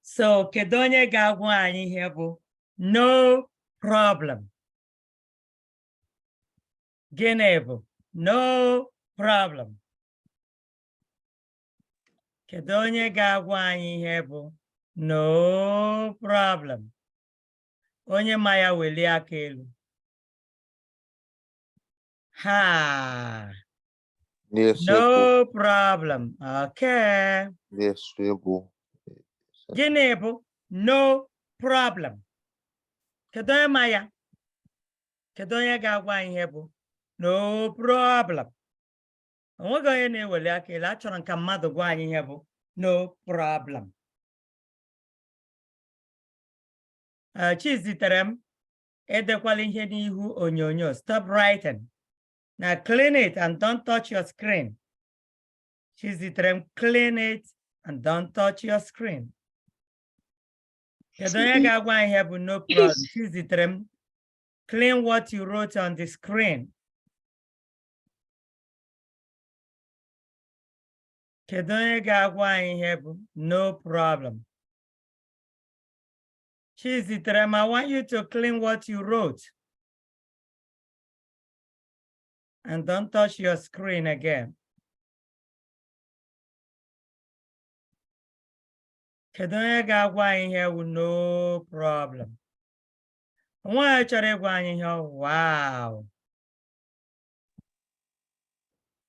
So kedu onye ga-agwa anyị ihe bụ no problem? Gịnị bụ no problem? Kedu onye ga-agwa anyị ihe bụ no problem? Onye ma ya welie aka elu. Ha. No problem. Okay. Yes, Gịnị bụ no problem? Kedu onye ma ya? Kedu onye ga-agwa anyị ihe bụ no problem? Onweghị onye na-eweli aka elu. Achọrọ m ka mmadụ gwa anyị ihe bụ no problem. Chizitere m edekwala ihe n'ihu onyonyo. Stop writing. Now clean it and don't touch your screen. Chizitere m, clean it and don't touch your screen. Kedu onye ga-agwa anyị ihe bụ no problem? Chizitere m, clean what you wrote on the screen. Kedu onye ga-agwa anyị ihe bụ no problem? Chizitere m, I want you to clean what you wrote. And don't touch your screen again. Kedu onye ga-agwa anyị ihe bụ no problem? Nwa chọrọ ịgwa anyị ihe. Wow.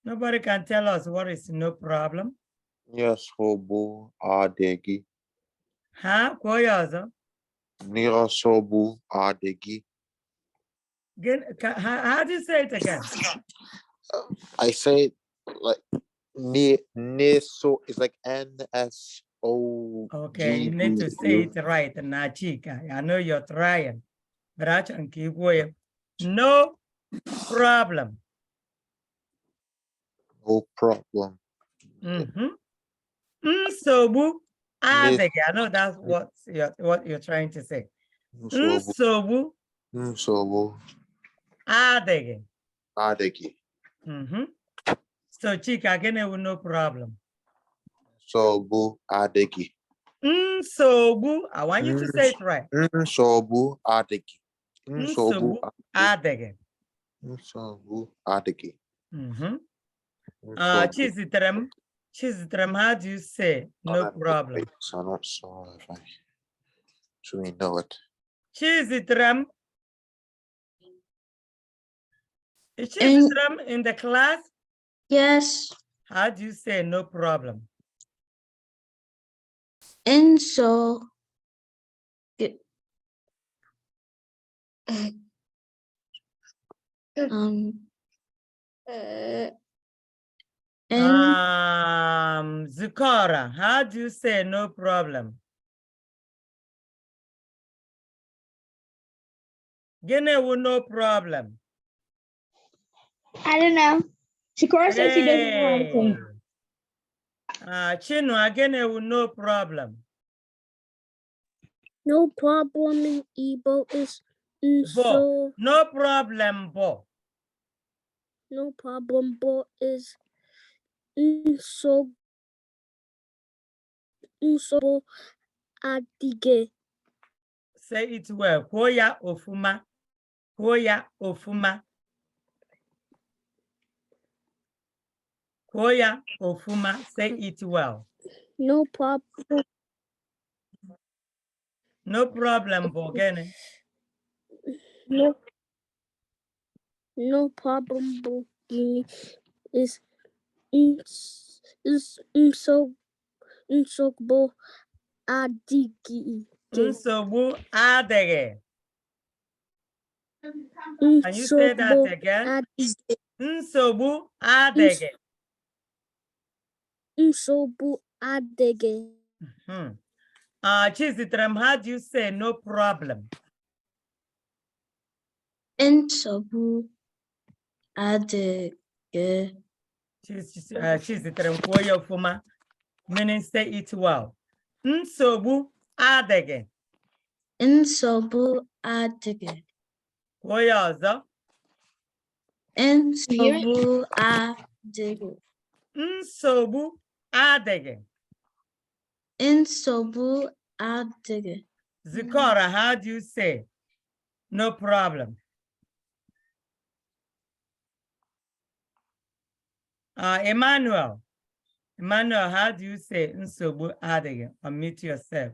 Nobody can tell us what is no problem. Yes, Hobu Adegi. Ha? Kwuo ya ọzọ. Nirasobu Adegi. How do you say it again? I say it like Niso is like NSO. Okay, you need to say it right, Nachika. I know you're trying, but I can keep going. No problem. No problem. Nsogbu adịghị. I know that's what you're trying to say. Nsogbu adịghị. Adegi. So Chika, gịnị bụ no problem? Sobu Adegi. Nsogbu. I want you to say it right. Sobu Adegi. Nsogbu adịghị. Sobu Adegi. Chizitere m, how do you say no problem? So I'm not sure if I truly know it. Chizitere m. Is Chizitere m in the class? Yes. How do you say no problem? Zukora, how do you say no problem? Gịnị wụ no problem? I don't know. Zukora says he doesn't know anything. Chinua, gịnị wụ no problem? No problem in Igbo is Bo. No problem, bo. No problem, bo is so adige. Say it well. Kwuo ofuma. Kwuo ofuma. Kwuo ofuma. Say it well. No problem. No problem, Bogene. No problem, Bogene is nsogbu adịghị. Nsogbu adịghị. Can you say that again? Nsogbu adịghị. Nsogbu adịghị. Chizitere m, how do you say no problem? Nsogbu adịghị. Chizitere m, kwuo ya ofuma. Meaning say it well. Nsogbu adịghị. Nsogbu adịghị. Kwuo ya ọzọ. Nsogbu adịghị. Nsogbu adịghị. Nsogbu Adege. Zikora, how do you say no problem? Emmanuel, how do you say nsogbu adịghị? Unmute yourself.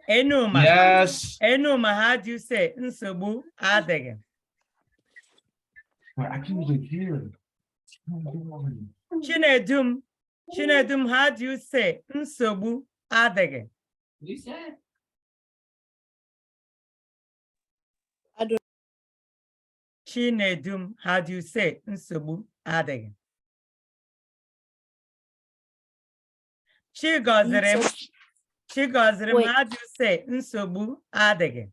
Enuma. Yes. Enuma, how do you say nsogbu adịghị? I can't even hear. Chinedum, how do you say nsogbu adịghị? You said? Chinedum, how do you say nsogbu adịghị? Chigozrim, Wait. how do you say nsogbu adịghị?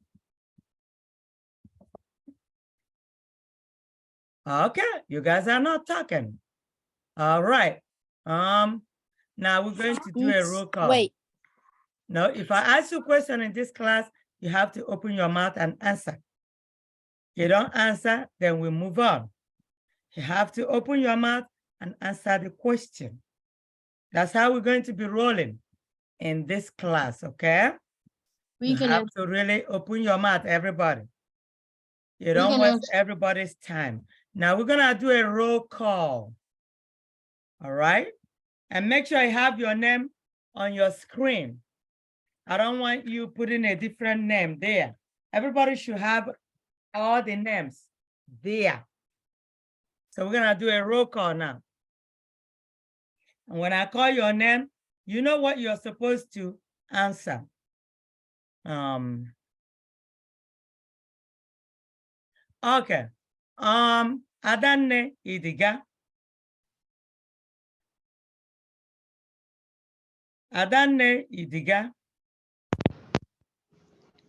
Okay, you guys are not talking. All right. Now we're going to do a roll call. Wait. Now, if I ask you a question in this class, you have to open your mouth and answer. If you don't answer, then we move on. You have to open your mouth and answer the question. That's how we're going to be rolling in this class, okay? You have to really open your mouth, everybody. You don't waste everybody's time. Now we're gonna do a roll call, all right? And make sure you have your name on your screen. I don't want you putting a different name there. Everybody should have all the names there. So we're gonna do a roll call now. And when I call your name, you know what you're supposed to answer. Okay. Adanne Idiga. Adanne Idiga.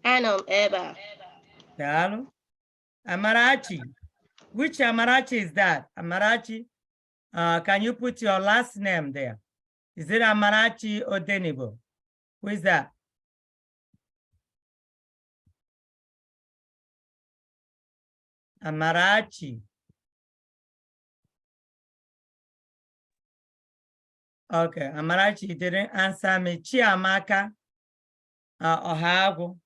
Anam Eba. Dalo. Amarachi. Which Amarachi is that? Amarachi. Can you put your last name there? Is it Amarachi Odenibo? Who is that? Amarachi. Okay, Amarachi didn't answer me. Chiamaka Ohago.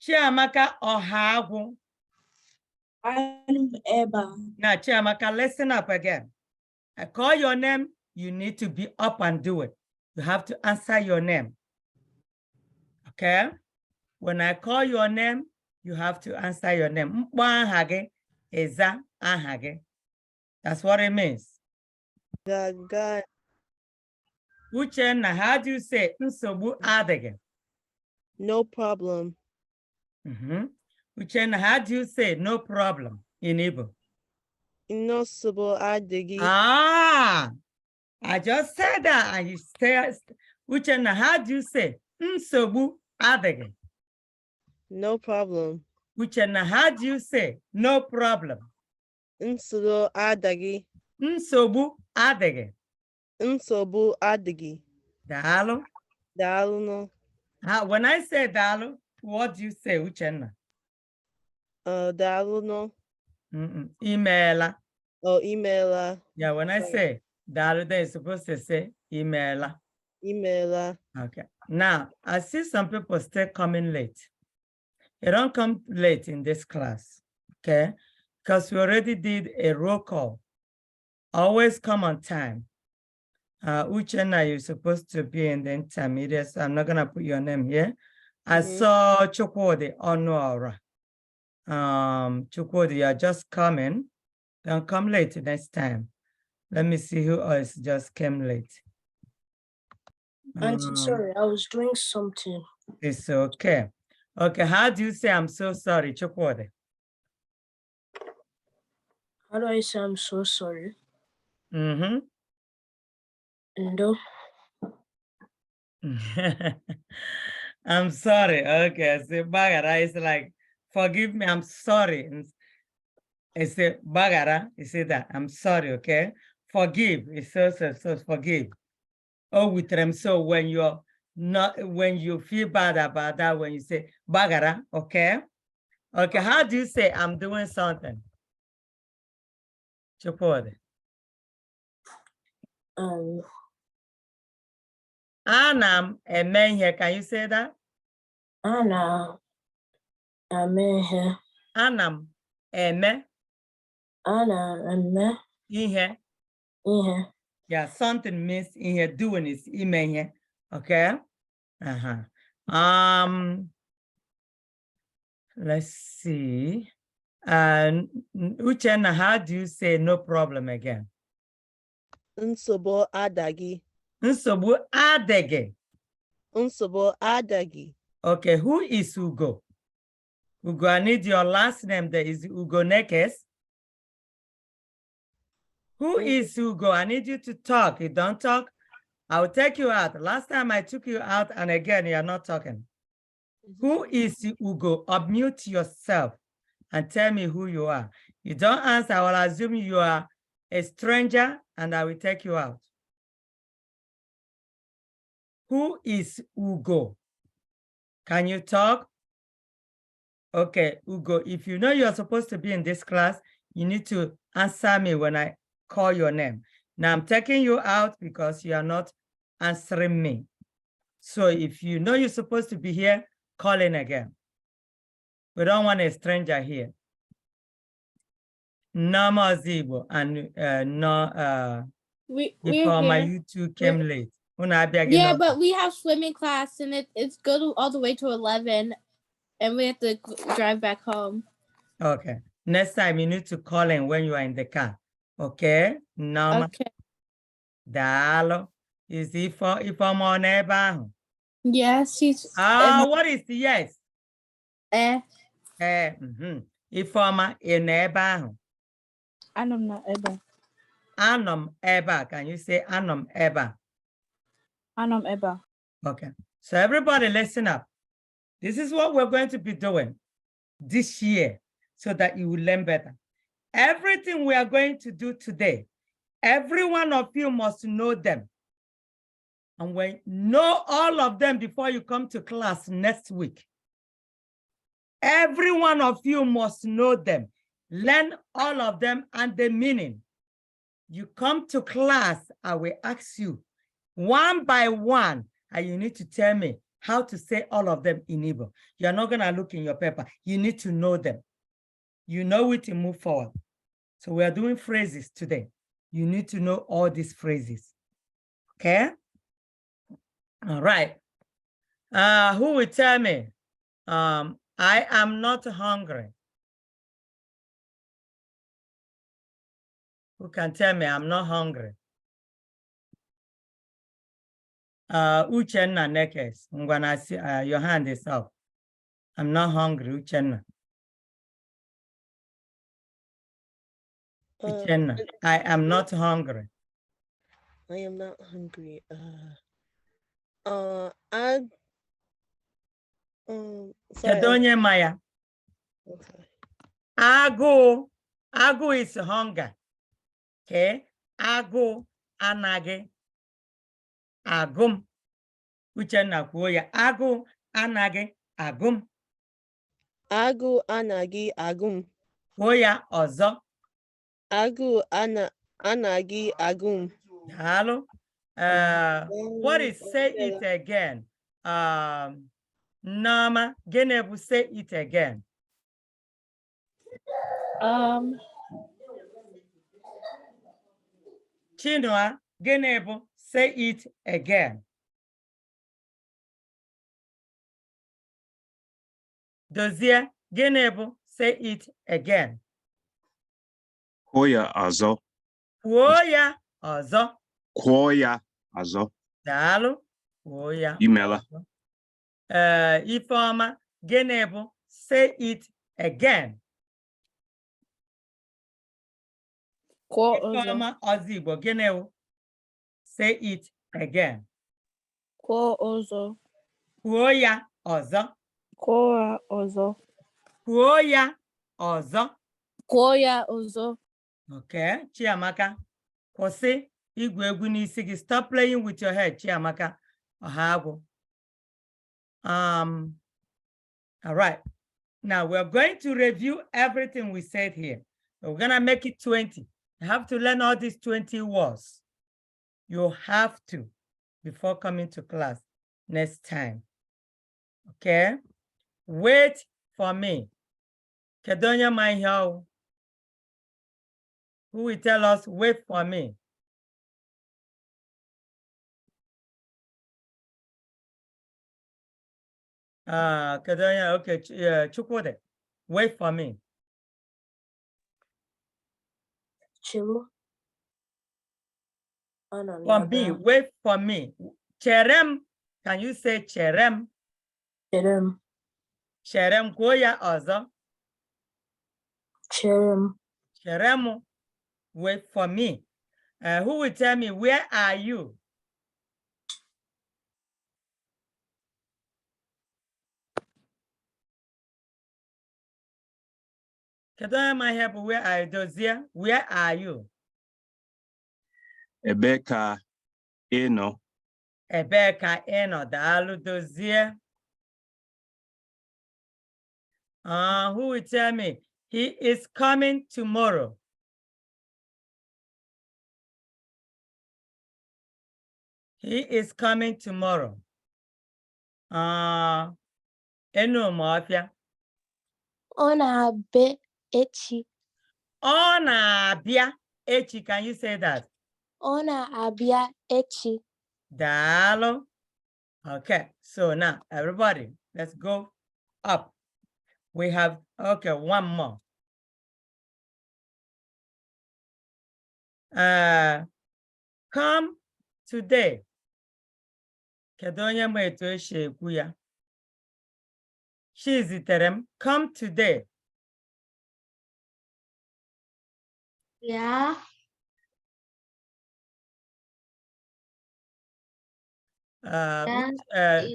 Chiamaka Ohago. Anam Eba. Now, Chiamaka, listen up again. I call your name, you need to be up and do it. You have to answer your name. Okay? When I call your name, you have to answer your name. Mkpahage eza ahage. That's what it means. God. Uchenna, how do you say nsogbu adịghị? No problem. Uchenna, how do you say no problem in Igbo? Inosubo adigi. Ah, I just said that. And you say, Uchenna, how do you say nsogbu adịghị? No problem. Uchenna, how do you say no problem? Nsudo adagi. Nsogbu adịghị. Nsobu adigi. Daalụ. Dalu no. When I say Daalụ, what do you say, Uchenna? Dalu no. Imeela. Oh, emaila. Yeah, when I say Daalụ, they're supposed to say Imeela. Emaila. Okay. Now, I see some people still coming late. You don't come late in this class, okay? Because we already did a roll call. Always come on time. Uchenna, you're supposed to be in the intermediate, so I'm not gonna put your name here. I saw Chukwudi Onuora. Chukwudi, you're just coming. Don't come late next time. Let me see who else just came late. I'm so sorry, I was doing something. It's okay. Okay, how do you say I'm so sorry, Chukwudi? How do I say I'm so sorry? Mm-hmm. No. I'm sorry. Okay, I say bagara. It's like, forgive me, I'm sorry. I say bagara, you say that, I'm sorry, okay? Forgive, it's so forgive. Oh, with them, so when when you feel bad about that, when you say bagara, okay? Okay, how do you say I'm doing something? Support. Anam eme ihe. Can you say that? Ana ame Anam eme ihe. Yeah, something means ihe. Doing is ime ihe. Okay. Let's see. Uchenna, how do you say no problem again? Nsogbu adagi. Nsogbu adịghị. Nsogbu adagi. Okay, who is Ugo? Ugo, I need your last name. There is Ugo Nekes. Who is Ugo? I need you to talk. You don't talk, I will take you out. Last time I took you out, and again, you are not talking. Who is Ugo? Unmute yourself and tell me who you are. You don't answer, I will assume you are a stranger, and I will take you out. Who is Ugo? Can you talk? Okay, Ugo, if you know you're supposed to be in this class, you need to answer me when I call your name. Now I'm taking you out because you are not answering me. So if you know you're supposed to be here, call in again. We don't want a stranger here. No more Igbo and we're my here. YouTube came late. Yeah, but we have swimming class and it's good all the way to 11 and we have to drive back home. Okay. Next time you need to call in when you are in the car. Okay? No. Okay. Dalo. Is if I'm on eba? Yes, she's what is the yes? If I'm in eba. Anom na eba. Anom eba. Can you say anom eba? Anom eba. Okay. So everybody listen up. This is what we're going to be doing this year so that you will learn better. Everything we are going to do today, every one of you must know them. And when know all of them before you come to class next week. Every one of you must know them. Learn all of them and the meaning. You come to class, I will ask you one by one, and you need to tell me how to say all of them in Igbo. You're not gonna look in your paper. You need to know them. You know it to move forward. So we are doing phrases today. You need to know all these phrases, okay? All right. Who will tell me? I am not hungry. Who can tell me I'm not hungry? Uchenna Nekes. I'm gonna see your hand is up. I'm not hungry, Uchenna. Uchenna, I am not hungry. I am not hungry. Kedonye Maya. Okay. Agu is hunger. Okay. Agu anage. Agum. Uchenna kuoya. Agu anage agum. Agu anagi agum. Kuoya ozo. Agu anagi agum. Hello. What is say it again? Nama, Genebu, say it again. Chinua, Genebu, say it again. Dozie, Genebu, say it again. Koya azo. Kuoya ozo. Koya azo. Dalo. Kuoya. Imela. Ifeoma, Genebu, say it again. Ifeoma Ozigbo, Genebu, say it again. Ozo. Kuoya ozo. Kora ozo. Kuoya ozo. Koya ozo. Okay, Chiamaka. Kwụsị igwu egwu n'isi gị. Stop playing with your head, Chiamaka. Ọha agwụ. All right. Now we're going to review everything we said here. We're gonna make it 20. You have to learn all these 20 words. You have to before coming to class next time. Okay? Wait for me. Kedonya Maihao. Who will tell us, wait for me? Kedonya, okay, Chukwode, wait for me. Chilu. For me, wait for me. Cherem, can you say cherem? Cherem. Cherem goya ozo. Cherem. Cheremu, wait for me. Who will tell me, where are you? Kedonya my help, where are you? Dozier, where are you? Ebeka eno. Ebeka eno, dalu Dozier. Who will tell me, he is coming tomorrow? He is coming tomorrow. Eno Mafia. Ona be echi. Ona bia echi. Can you say that? Ona abia echi. Dalo. Okay, so now everybody, let's go up. We have, okay, one more. Come today. Kedonya meto shekuya. She terem. Come today. Yeah.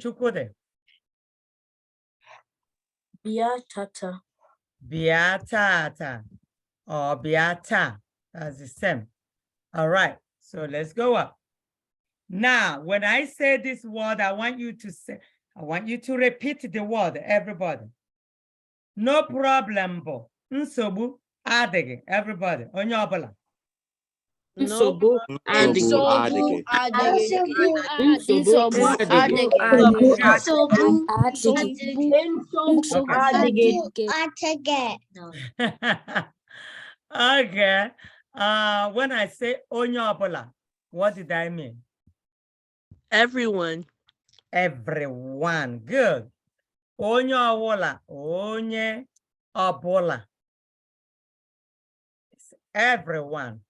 Chukwode. Bia tata. Biatata or biata. That's the same. All right, so let's go up. Now, when I say this word, I want you to repeat the word, everybody. No problem, bo. Nsogbu adịghị, everybody. Onye ọbụla. Nsogbu adịghị. Nsogbu Okay. When I say onye ọbụla, what did I mean? Everyone. Everyone. Good. Onye ọbụla, onye ọbụla. It's everyone.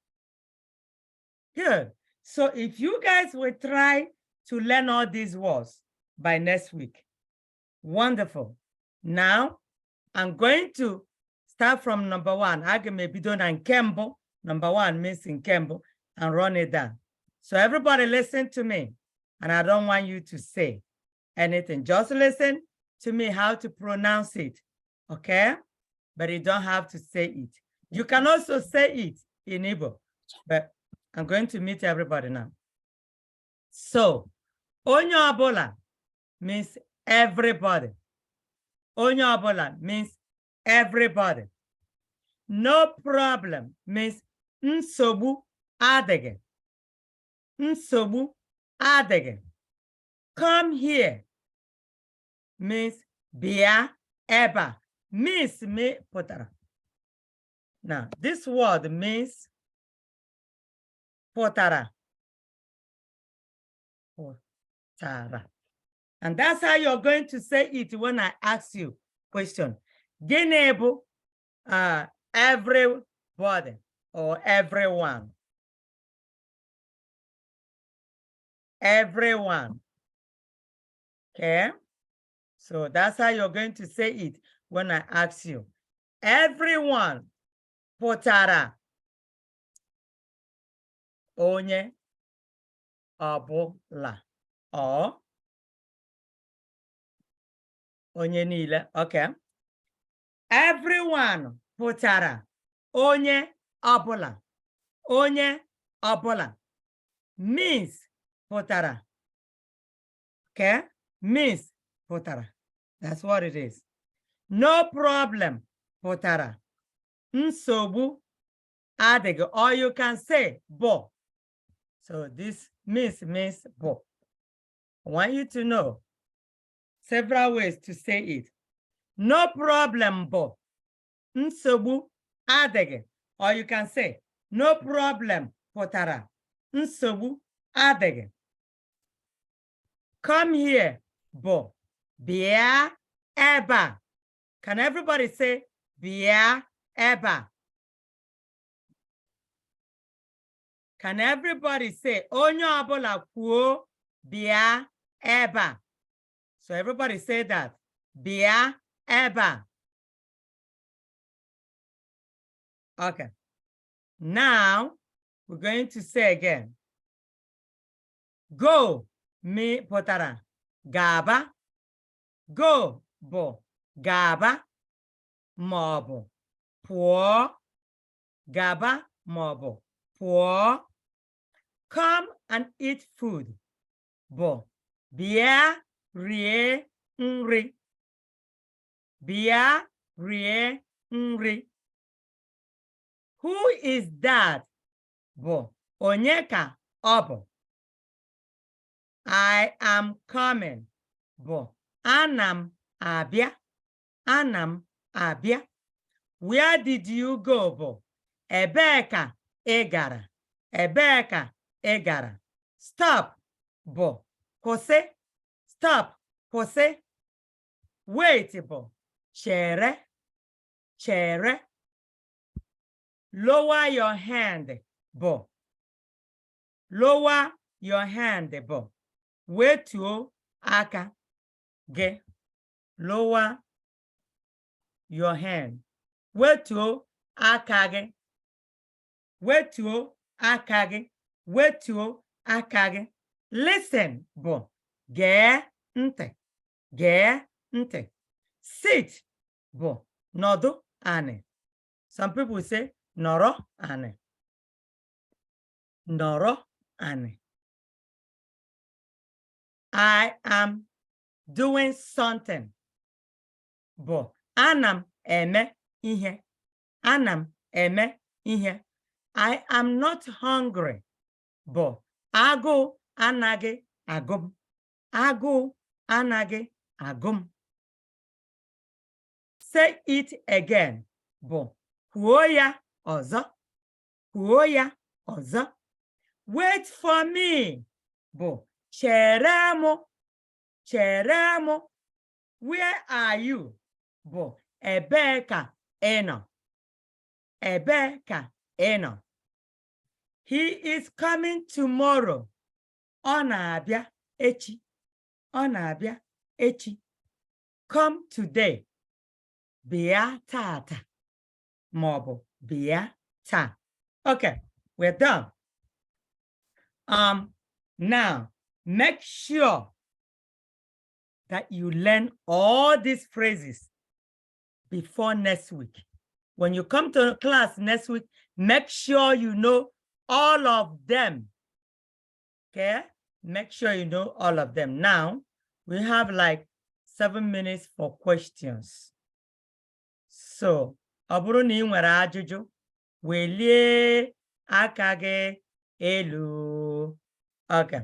Good. So if you guys will try to learn all these words by next week, wonderful. Now, I'm going to start from number one. I can maybe do in Kembo. Number one means in Kembo, and run it down. So everybody listen to me. And I don't want you to say anything. Just listen to me how to pronounce it. Okay? But you don't have to say it. You can also say it in Igbo. But I'm going to meet everybody now. So, onye ọbụla means everybody. Onye ọbụla means everybody. No problem means nsogbu adịghị. Nsogbu adịghị. Come here means bịa ebe a. Means me pụtara. Now, this word means pụtara. Pụtara. And that's how you're going to say it when I ask you question. Gịnị bụ everybody or everyone? Everyone. Okay? So that's how you're going to say it when I ask you. Everyone. Pụtara. Onye ọbụla. Or onye niile. Okay. Everyone pụtara onye ọbụla. Onye ọbụla means pụtara. Okay? Means pụtara. That's what it is. No problem pụtara nsogbu adịghị, or you can say bo. So this means bo. I want you to know several ways to say it. No problem bo. Nsogbu adịghị, or you can say no problem pụtara nsogbu adịghị. Come here bo. Bịa ebe a. Can everybody say bịa ebe a? Can everybody say onye ọbụla kwuo bịa ebe a? So everybody say that. Bịa ebe a. Okay. Now we're going to say again. Go mi pụtara gaba. Go bụ gaba maọbụ pụọ. Gaba maọbụ pụọ. Come and eat food bụ bịa rie nri. Bịa rie nri. Who is that? Bụ onye ka ọ bụ. I am coming. Bụ ana m abịa. Ana m abịa. Where did you go? Bụ ebee ka ị gara. Ebee ka ị gara. Stop bụ kwụsị. Stop kwụsị. Wait bụ chere. Chere. Lower your hand bụ. Lower your hand bụ wetuo aka gị. Lower your hand. Wetuo aka gị. Wetuo aka gị. Wetuo aka gị. Listen bụ gee ntị. Gee ntị. Sit bụ nọdụ anị. Some people say nọrọ anị. Nọrọ anị. I am doing something. Bụ ana m eme ihe. Ana m eme ihe. I am not hungry. Bụ agụụ anaghị agụ m. Agụụ anaghị agụ m. Say it again. Bụ kwuo ya ọzọ. Kwuo ya ọzọ. Wait for me. Bụ chere mụ. Chere mụ. Where are you? Bụ ebee ka ị nọ. Ebee ka ị nọ. He is coming tomorrow. Ọ na-abịa echi. Ọ na-abịa echi. Come today. Bịa tata. Maọbụ bịa taa. Okay, we're done. Now make sure that you learn all these phrases before next week. When you come to class next week, make sure you know all of them. Okay? Make sure you know all of them. Now, we have like 7 minutes for questions. So, ọ bụrụ na ị nwere ajụjụ, welie aka gị elu. Okay.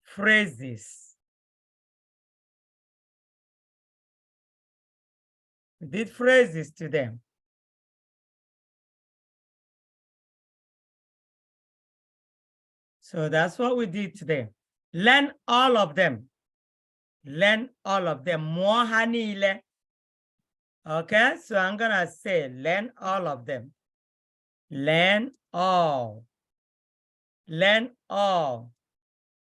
Phrases. We did phrases to them. So that's what we did today. Learn all of them. Learn all of them. Mụọ ha niile. Okay, so I'm gonna say learn all of them. Learn all. Learn all.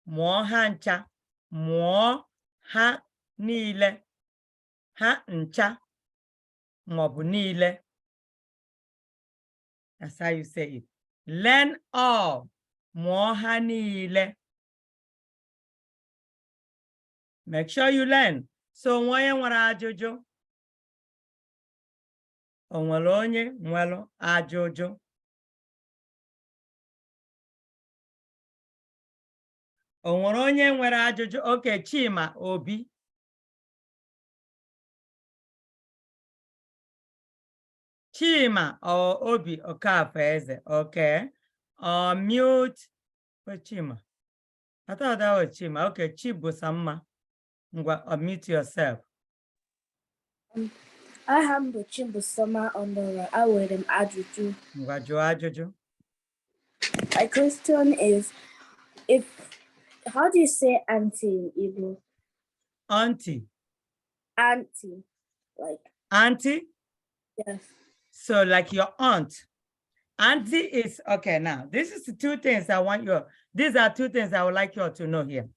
Mụọ ha ncha. Mụọ ha niile. Ha ncha. Maọbụ niile. That's how you say it. Learn all. Mụọ ha niile. Make sure you learn. So onye nwere ajụjụ. O nwere onye nwere ajụjụ. O nwere onye nwere ajụjụ. Okay, Chima Obi. Chima or Obi Okafeze, okay. Mute for Chima. I thought that was Chima. Okay, Chibusama. Unmute yourself. I am the Chimbusama on the Awedem Ajuju. Ajuju. My question is, how do you say auntie in Igbo? Auntie. Auntie, like. Auntie? Yes. So like your aunt. Auntie is, okay, now, this is the two things these are two things I would like you all to know here.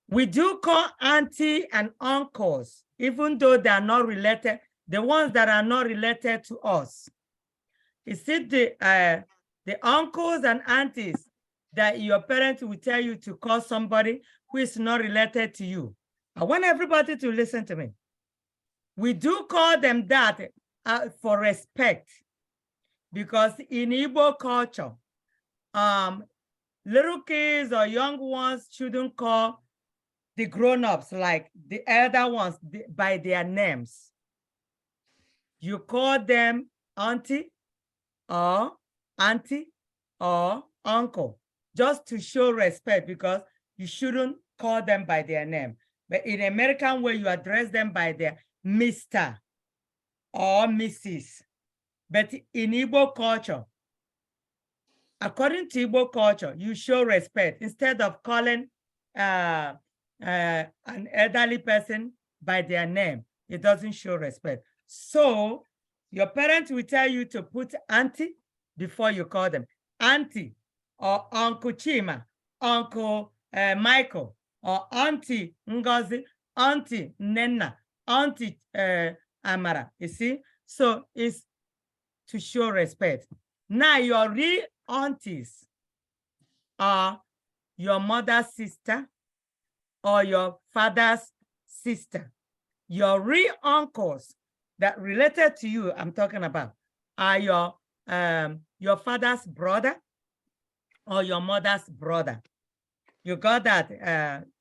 We do call auntie and uncles, even though they are not related, the ones that are not related to us. Is it the uncles and aunties that your parents will tell you to call somebody who is not related to you? I want everybody to listen to me. We do call them that for respect, because in Igbo culture, little kids or young ones shouldn't call the grown-ups, like the elder ones, by their names. You call them auntie or uncle, just to show respect, because you shouldn't call them by their name. But in American way, you address them by their Mr. or Mrs. But in Igbo culture, according to Igbo culture, you show respect. Instead of calling an elderly person by their name, it doesn't show respect. So your parents will tell you to put auntie before you call them. Auntie or Uncle Chima, Uncle Michael, or Auntie Ngozi, Auntie Nena, Auntie Amara, you see? So it's to show respect. Now your real aunties are your mother's sister or your father's sister. Your real uncles that related to you, I'm talking about, are your father's brother or your mother's brother. You got that,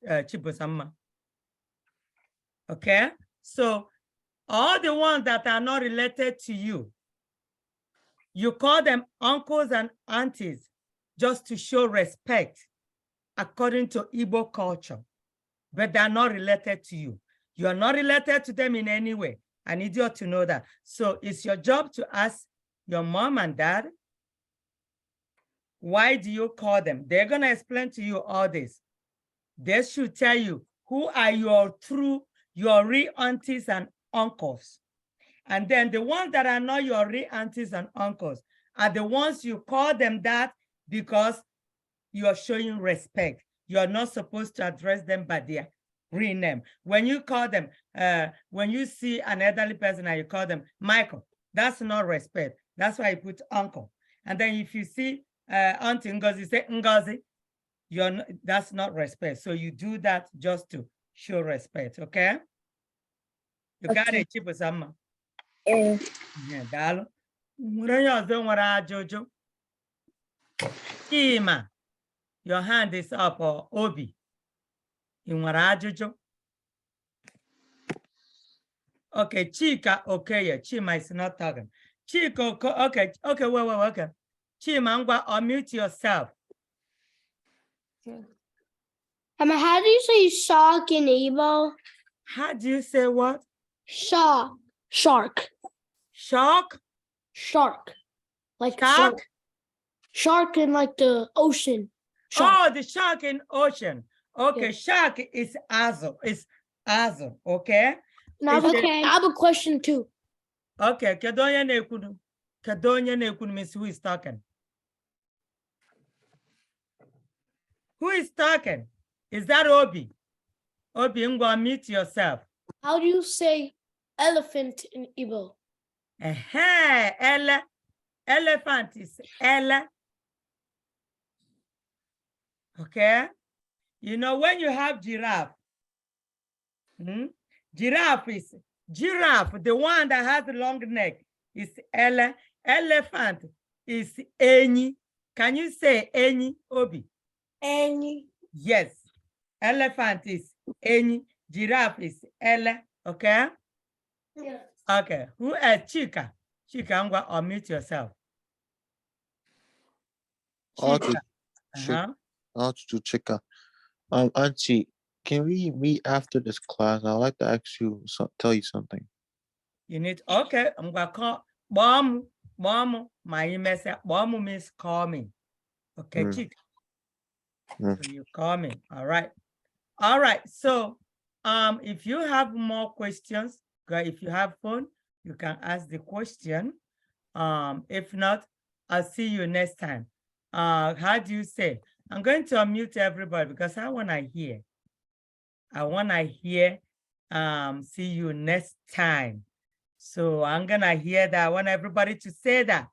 Chibusama? Okay, so all the ones that are not related to you, you call them uncles and aunties just to show respect according to Igbo culture, but they're not related to you. You are not related to them in any way. I need you to know that. So it's your job to ask your mom and dad, why do you call them? They're going to explain to you all this. They should tell you who are your real aunties and uncles. And then the ones that are not your real aunties and uncles are the ones you call them that because you're showing respect. You're not supposed to address them by their real name. When you call them, when you see an elderly person and you call them Michael, that's not respect. That's why you put uncle. And then if you see Auntie Ngozi, say Ngozi, that's not respect. So you do that just to show respect, okay? You got it, Chibusama. Yeah, Dalo. Chima, your hand is up, or Obi. Okay, Chika, okay, yeah, Chima is not talking. Chico, okay, wait, okay. Chima, unmute yourself. How do you say shark in Igbo? How do you say what? Shark. Shark? Shark. Like Shark? Shark in like the ocean. Shark. Oh, the shark in ocean. Okay, yeah. Shark is Azo. It's Azo, okay? Now, okay. I have a question too. Okay, Kedonya Nekunu means who is talking? Who is talking? Is that Obi? Obi, mute yourself. How do you say elephant in Igbo? Elephant is Ella. Okay? You know, when you have giraffe, giraffe, the one that has a long neck is Ella. Elephant is Eni. Can you say Eni, Obi? Eni. Yes. Elephant is Eni. Giraffe is Ella. Okay? Yes. Okay. Who is Chika? Chika, unmute yourself. Auntie, Chika. Chika. Auntie, can we meet after this class? I'd like to ask you, tell you something. You need, okay, I'm gonna call Mom, my message. Mom means call me. Okay, Chika. So you call me. All right. All right. So if you have more questions, if you have phone, you can ask the question. If not, I'll see you next time. How do you say? I'm going to unmute everybody because I want to hear. See you next time. So I'm gonna hear that. I want everybody to say that.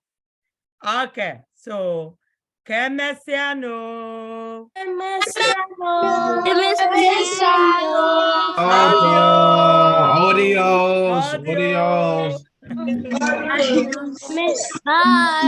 Okay, so Kemesiano. Adios. Bye.